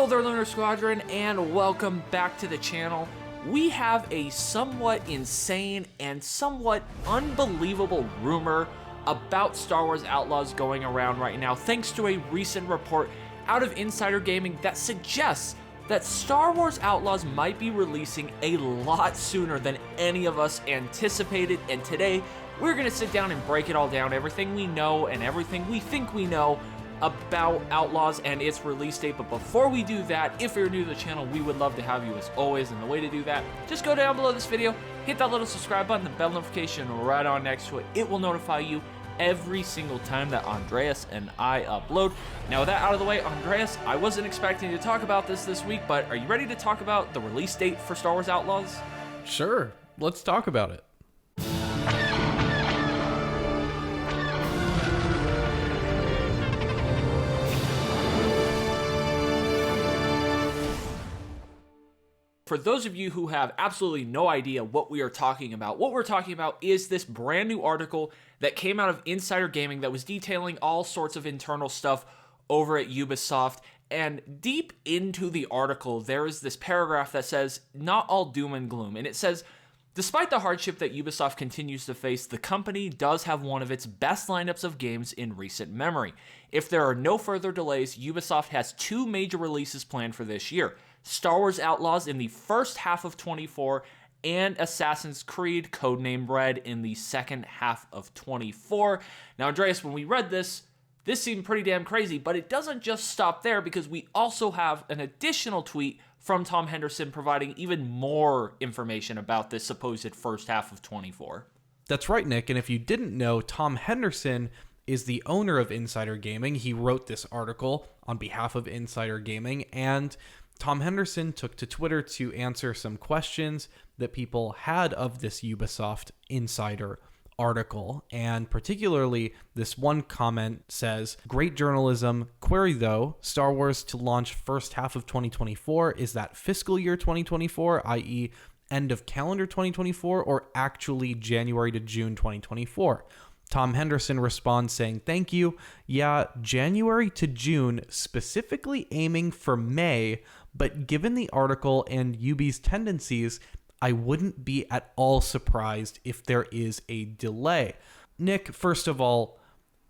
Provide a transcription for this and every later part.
there, Lunar Squadron, and welcome back to the channel. We have a somewhat insane and somewhat unbelievable rumor about Star Wars Outlaws going around right now, thanks to a recent report out of Insider Gaming that suggests that Star Wars Outlaws might be releasing a lot sooner than any of us anticipated, and today we're going to sit down and break it all down, everything we know and everything we think we know about Outlaws and its release date. But before we do that, if you're new to the channel, we would love to have you as always, and the way to do that, just go down below this video, hit that little subscribe button, the bell notification right on next to it. It will notify you every single time that Andreas and I upload. Now with that out of the way, Andreas, I wasn't expecting to talk about this week, but are you ready to talk about the release date for Star Wars Outlaws? Sure, let's talk about it. For those of you who have absolutely no idea what we are talking about, what we're talking about is this brand new article that came out of Insider Gaming that was detailing all sorts of internal stuff over at Ubisoft. And deep into the article, there is this paragraph that says, "Not all doom and gloom." And it says, despite the hardship that Ubisoft continues to face, the company does have one of its best lineups of games in recent memory. If there are no further delays, Ubisoft has two major releases planned for this year: Star Wars Outlaws in the first half of 24, and Assassin's Creed codename Red in the second half of 24. Now, Andreas, when we read this seemed pretty damn crazy, but it doesn't just stop there, because we also have an additional tweet from Tom Henderson providing even more information about this supposed first half of 24. That's right, Nick, and if you didn't know, Tom Henderson is the owner of Insider Gaming. He wrote this article on behalf of Insider Gaming, and Tom Henderson took to Twitter to answer some questions that people had of this Ubisoft Insider article. And particularly, this one comment says, "Great journalism. Query though, Star Wars to launch first half of 2024. Is that fiscal year 2024, i.e. end of calendar 2024, or actually January to June 2024? Tom Henderson responds saying, "Thank you. Yeah, January to June, specifically aiming for May, but given the article and Ubi's tendencies, I wouldn't be at all surprised if there is a delay." Nick, first of all,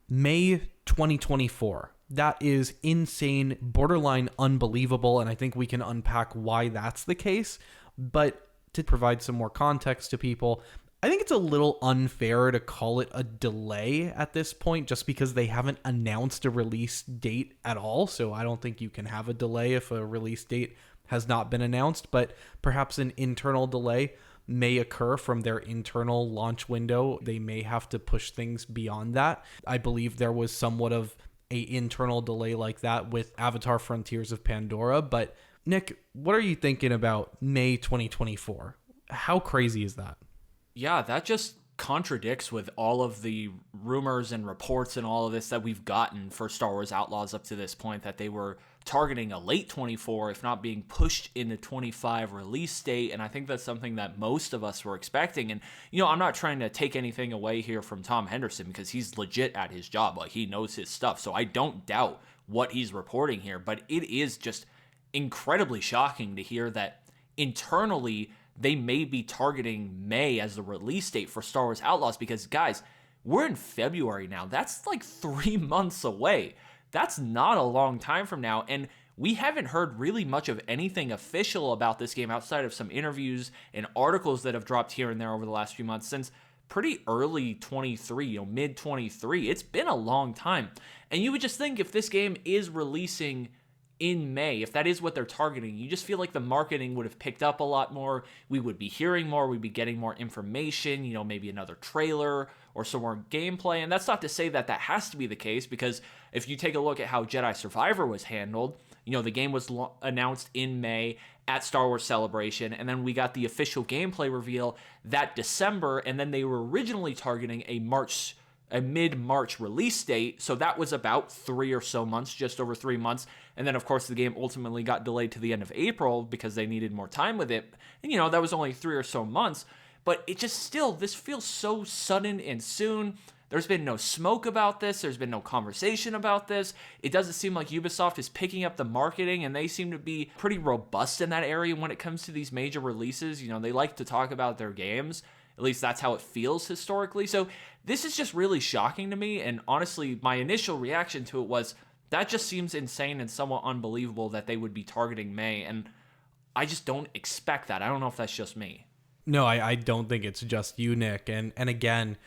May 2024. That is insane, borderline unbelievable, and I think we can unpack why that's the case. But to provide some more context to people, I think it's a little unfair to call it a delay at this point, just because they haven't announced a release date at all. So I don't think you can have a delay if a release date has not been announced, but perhaps an internal delay may occur from their internal launch window. They may have to push things beyond that. I believe there was somewhat of an internal delay like that with Avatar: Frontiers of Pandora. But Nick, what are you thinking about May 2024? How crazy is that? Yeah, that just contradicts with all of the rumors and reports and all of this that we've gotten for Star Wars Outlaws up to this point, that they were targeting a late 24, if not being pushed into 25 release date. And I think that's something that most of us were expecting. And, you know, I'm not trying to take anything away here from Tom Henderson, because he's legit at his job. Like, he knows his stuff. So I don't doubt what he's reporting here, but it is just incredibly shocking to hear that internally they may be targeting May as the release date for Star Wars Outlaws, because, guys, we're in February now. That's like 3 months away. That's not a long time from now, and we haven't heard really much of anything official about this game outside of some interviews and articles that have dropped here and there over the last few months since pretty early 23, mid-23. It's been a long time, and you would just think if this game is releasing in May, if that is what they're targeting, you just feel like the marketing would have picked up a lot more. We would be hearing more. We'd be getting more information, you know, maybe another trailer or some more gameplay. And that's not to say that that has to be the case, because if you take a look at how Jedi Survivor was handled, you know, the game was announced in May at Star Wars Celebration, and then we got the official gameplay reveal that December, and then they were originally targeting a mid-March release date, so that was about 3 or so months, just over 3 months. And then, of course, the game ultimately got delayed to the end of April because they needed more time with it. And, you know, that was only 3 or so months. But it just still, this feels so sudden and soon. There's been no smoke about this. There's been no conversation about this. It doesn't seem like Ubisoft is picking up the marketing, and they seem to be pretty robust in that area when it comes to these major releases. You know, they like to talk about their games. At least that's how it feels historically. So this is just really shocking to me. And honestly, my initial reaction to it was, that just seems insane and somewhat unbelievable that they would be targeting May. And I just don't expect that. I don't know if that's just me. No, I don't think it's just you, Nick. And again,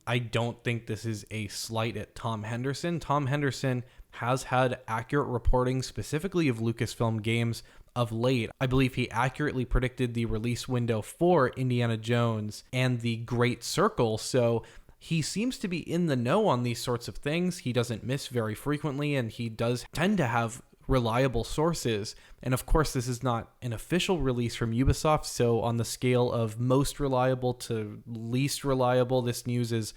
I don't think this is a slight at Tom Henderson. Tom Henderson has had accurate reporting, specifically of Lucasfilm games of late. I believe he accurately predicted the release window for Indiana Jones and the Great Circle. So he seems to be in the know on these sorts of things. He doesn't miss very frequently, and he does tend to have reliable sources. And of course, this is not an official release from Ubisoft, so on the scale of most reliable to least reliable, this news is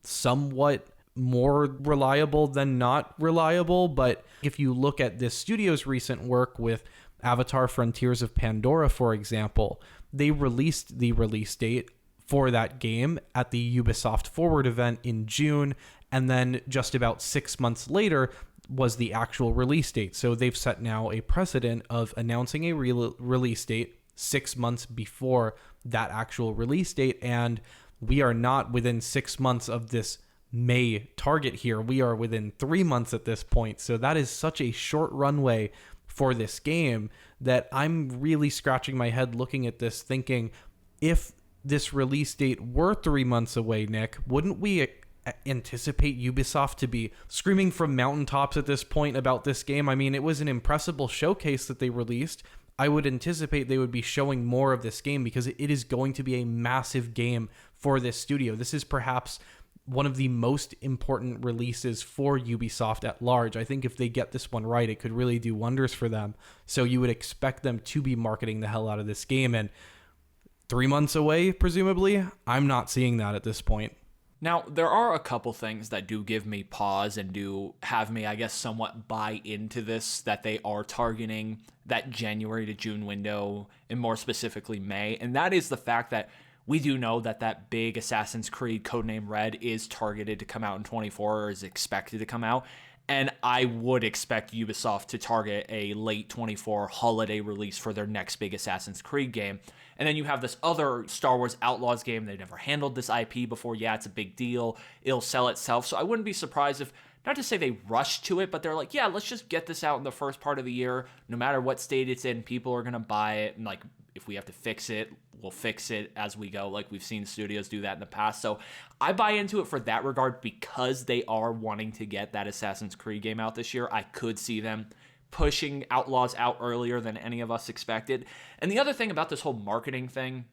somewhat more reliable than not reliable. But if you look at this studio's recent work with Avatar Frontiers of Pandora, for example, they released the release date for that game at the Ubisoft Forward event in June, and then just about 6 months later was the actual release date. So they've set now a precedent of announcing a release date 6 months before that actual release date, and we are not within 6 months of this May target here. We are within 3 months at this point. So that is such a short runway for this game that I'm really scratching my head looking at this, thinking, if this release date were 3 months away, Nick, wouldn't we anticipate Ubisoft to be screaming from mountaintops at this point about this game? I mean, it was an impressive showcase that they released. I would anticipate they would be showing more of this game because it is going to be a massive game for this studio. This is perhaps one of the most important releases for Ubisoft at large. I think if they get this one right, it could really do wonders for them. So you would expect them to be marketing the hell out of this game. And 3 months away, presumably, I'm not seeing that at this point. Now, there are a couple things that do give me pause and do have me, I guess, somewhat buy into this, that they are targeting that January to June window, and more specifically May. And that is the fact that we do know that that big Assassin's Creed Codename Red is targeted to come out in 24, or is expected to come out. And I would expect Ubisoft to target a late 24 holiday release for their next big Assassin's Creed game. And then you have this other Star Wars Outlaws game. They never handled this IP before. Yeah, it's a big deal. It'll sell itself. So I wouldn't be surprised if, not to say they rushed to it, but they're like, yeah, let's just get this out in the first part of the year. No matter what state it's in, people are going to buy it. And like, if we have to fix it, we'll fix it as we go. Like we've seen studios do that in the past. So I buy into it for that regard, because they are wanting to get that Assassin's Creed game out this year. I could see them pushing Outlaws out earlier than any of us expected. And the other thing about this whole marketing thing,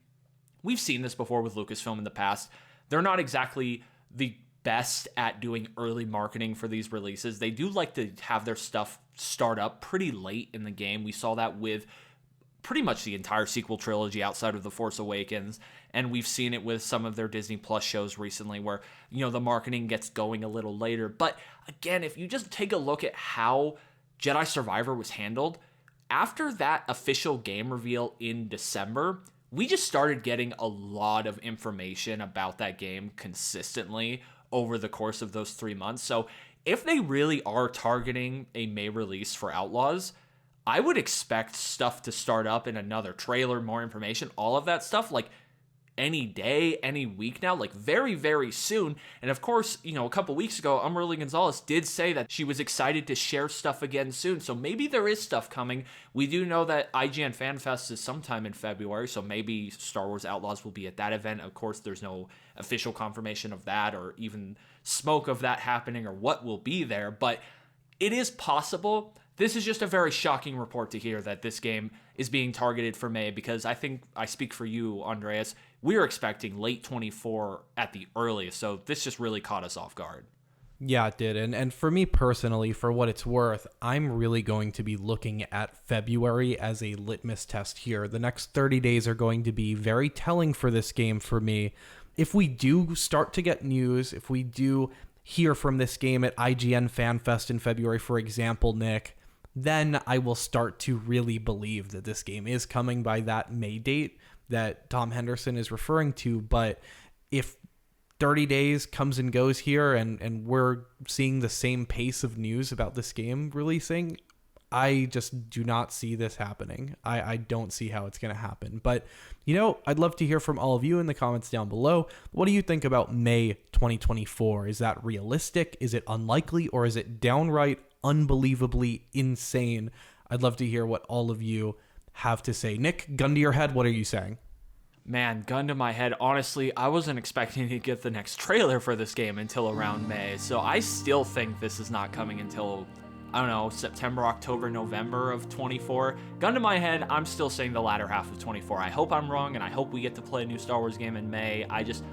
we've seen this before with Lucasfilm in the past. They're not exactly the best at doing early marketing for these releases. They do like to have their stuff start up pretty late in the game. We saw that with pretty much the entire sequel trilogy outside of The Force Awakens, and we've seen it with some of their Disney Plus shows recently where, you know, the marketing gets going a little later. But again, if you just take a look at how Jedi Survivor was handled, after that official game reveal in December, we just started getting a lot of information about that game consistently over the course of those 3 months. So if they really are targeting a May release for Outlaws, I would expect stuff to start up in another trailer, more information, all of that stuff, like any day, any week now, like very, very soon. And of course, you know, a couple weeks ago, Umberly Gonzalez did say that she was excited to share stuff again soon. So maybe there is stuff coming. We do know that IGN Fan Fest is sometime in February, so maybe Star Wars Outlaws will be at that event. Of course, there's no official confirmation of that or even smoke of that happening or what will be there, but it is possible. This is just a very shocking report to hear that this game is being targeted for May, because I think I speak for you, Andreas. We're expecting late 24 at the earliest, so this just really caught us off guard. Yeah, it did. And for me personally, for what it's worth, I'm really going to be looking at February as a litmus test here. The next 30 days are going to be very telling for this game for me. If we do start to get news, if we do hear from this game at IGN Fan Fest in February, for example, Nick, then I will start to really believe that this game is coming by that May date that Tom Henderson is referring to. But if 30 days comes and goes here, and we're seeing the same pace of news about this game releasing. I just do not see this happening. I don't see how it's going to happen. But, I'd love to hear from all of you in the comments down below. What do you think about May 2024? Is that realistic? Is it unlikely? Or is it downright unbelievably insane? I'd love to hear what all of you have to say. Nick, gun to your head, what are you saying? Man, gun to my head, honestly, I wasn't expecting to get the next trailer for this game until around May. So I still think this is not coming until, I don't know, September, October, November of 24. Gun to my head, I'm still saying the latter half of 24. I hope I'm wrong, and I hope we get to play a new Star Wars game in May. I just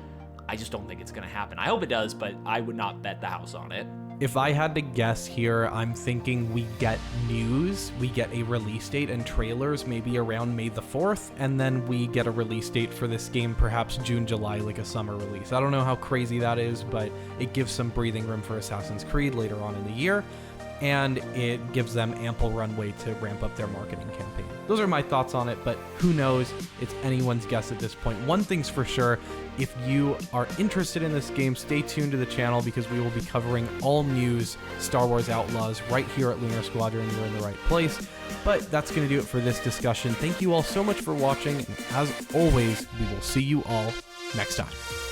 don't think it's going to happen. I hope it does, but I would not bet the house on it. If I had to guess here, I'm thinking we get news, we get a release date and trailers maybe around May the 4th, and then we get a release date for this game perhaps June, July, like a summer release. I don't know how crazy that is, but it gives some breathing room for Assassin's Creed later on in the year, and it gives them ample runway to ramp up their marketing campaign. Those are my thoughts on it, but who knows? It's anyone's guess at this point. One thing's for sure, if you are interested in this game, stay tuned to the channel because we will be covering all news Star Wars Outlaws right here at Lunar Squadron. You're in the right place. But that's going to do it for this discussion. Thank you all so much for watching, and as always, we will see you all next time.